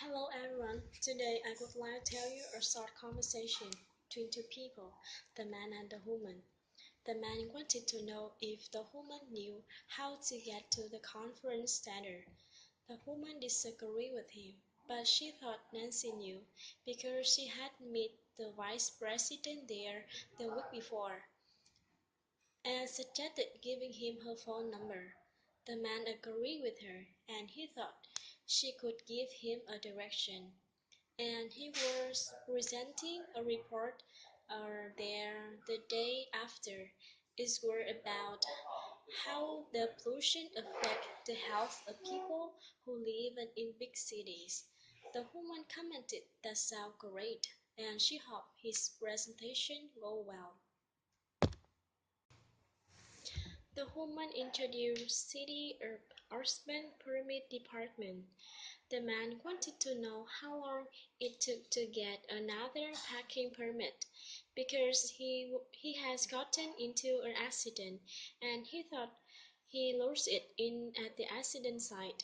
Hello everyone, today I would like to tell you a short conversation between two people, the man and the woman. The man wanted to know if the woman knew how to get to the conference center. The woman disagreed with him, but she thought Nancy knew because she had met the vice president there the week before and suggested giving him her phone number. The man agreed with her, and he thought she could give him a direction. And he was presenting a report there the day after. It was about how the pollution affects the health of people who live in big cities. The woman commented that sounds great, and she hoped his presentation go well. The woman introduced city urban permit department. The man wanted to know how long it took to get another parking permit because he has gotten into an accident and he thought he lost it at the accident site.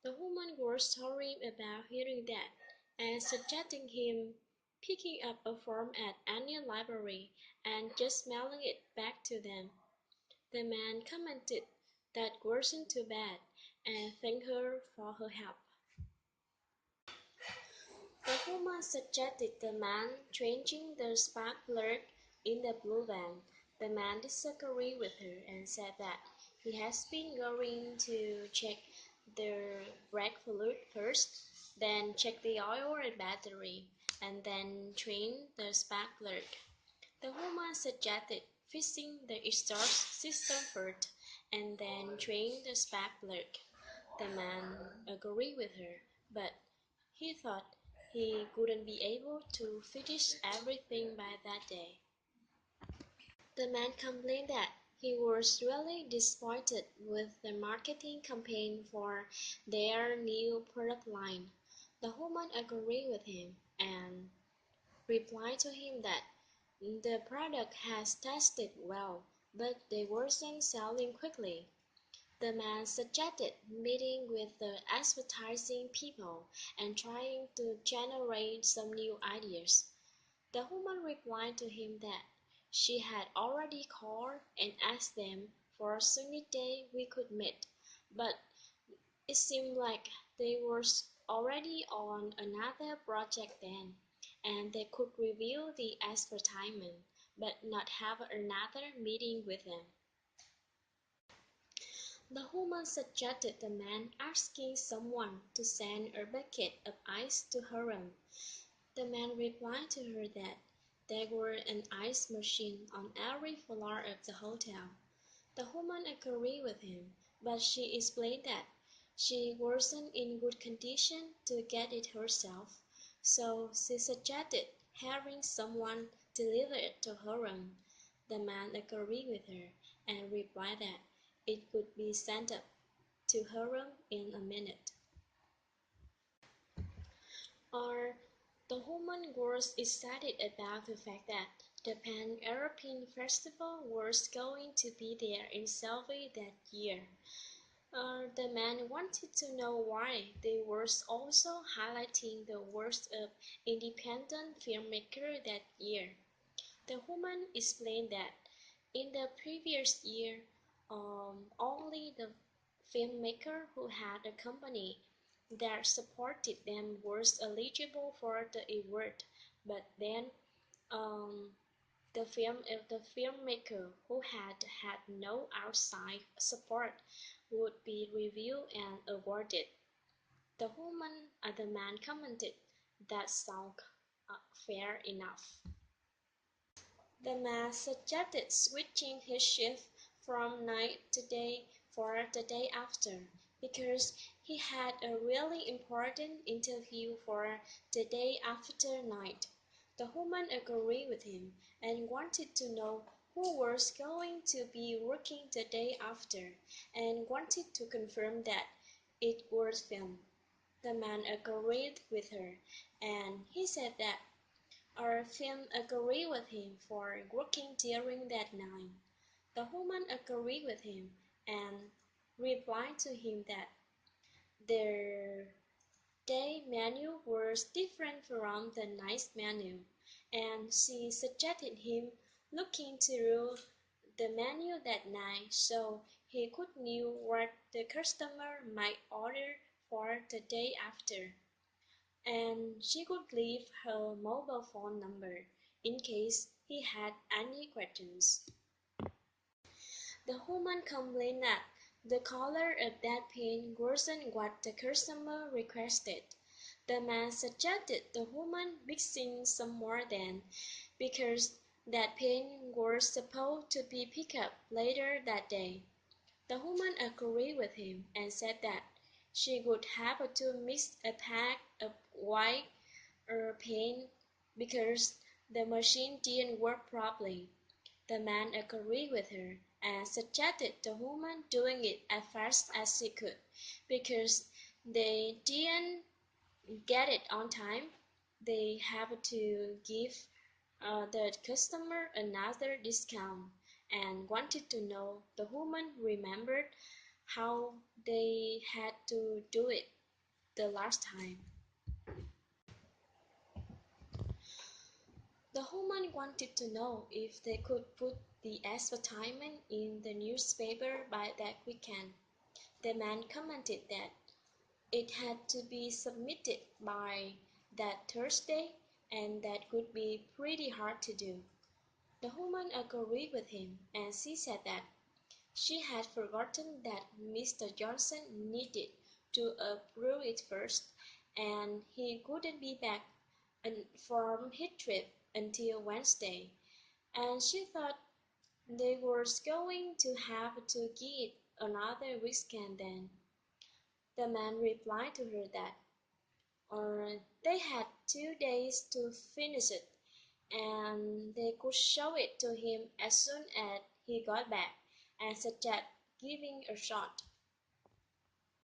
The woman was sorry about hearing that and suggesting him picking up a form at any library and just mailing it back to them. The man commented that wasn't too bad and thanked her for her help. The woman suggested the man changing the spark plug in the blue van. The man disagreed with her and said that he has been going to check the brake fluid first, then check the oil and battery, and then change the spark plug. The woman suggested fixing the exhaust system first, and then change the spark plug. The man agreed with her, but he thought he wouldn't be able to finish everything by that day. The man complained that he was really disappointed with the marketing campaign for their new product line. The woman agreed with him and replied to him that the product has tested well, but they wasn't selling quickly. The man suggested meeting with the advertising people and trying to generate some new ideas. The woman replied to him that she had already called and asked them for a sunny day we could meet, but it seemed like they were already on another project then, and they could review the advertisement, but not have another meeting with them. The woman suggested the man asking someone to send a bucket of ice to her room. The man replied to her that there was an ice machine on every floor of the hotel. The woman agreed with him, but she explained that she wasn't in good condition to get it herself, so she suggested having someone deliver it to her room. The man agreed with her and replied that it could be sent up to her room in a minute. Or the woman was excited about the fact that the Pan-European Festival was going to be there in Selby that year. The man wanted to know why they were also highlighting the work of independent filmmakers that year. The woman explained that in the previous year, only the filmmaker who had a company that supported them was eligible for the award, but then um, the filmmaker who had no outside support would be reviewed and awarded. The man commented, "That sounds fair enough." The man suggested switching his shift from night to day for the day after, because he had a really important interview for the day after night. The woman agreed with him and wanted to know who was going to be working the day after and wanted to confirm that it was him. The man agreed with her, and he said that our film agreed with him for working during that night. The woman agreed with him and replied to him that the day menu was different from the night's menu, and she suggested him looking through the menu that night so he could know what the customer might order for the day after. And she could leave her mobile phone number in case he had any questions. The woman complained that the color of that pen wasn't what the customer requested. The man suggested the woman mixing some more then, because that pen was supposed to be picked up later that day. The woman agreed with him and said that she would have to mix a pack of white paint because the machine didn't work properly. The man agreed with her and suggested the woman doing it as fast as she could because they didn't get it on time. They have to give the customer another discount and wanted to know the woman remembered how they had to do it the last time. The woman wanted to know if they could put the advertisement in the newspaper by that weekend. The man commented that it had to be submitted by that Thursday, and that would be pretty hard to do. The woman agreed with him, and she said that she had forgotten that Mr. Johnson needed to approve it first, and he couldn't be back from his trip until Wednesday, and she thought they were going to have to give it another weekend then. The man replied to her that they had 2 days to finish it, and they could show it to him as soon as he got back, and suggested giving a shot.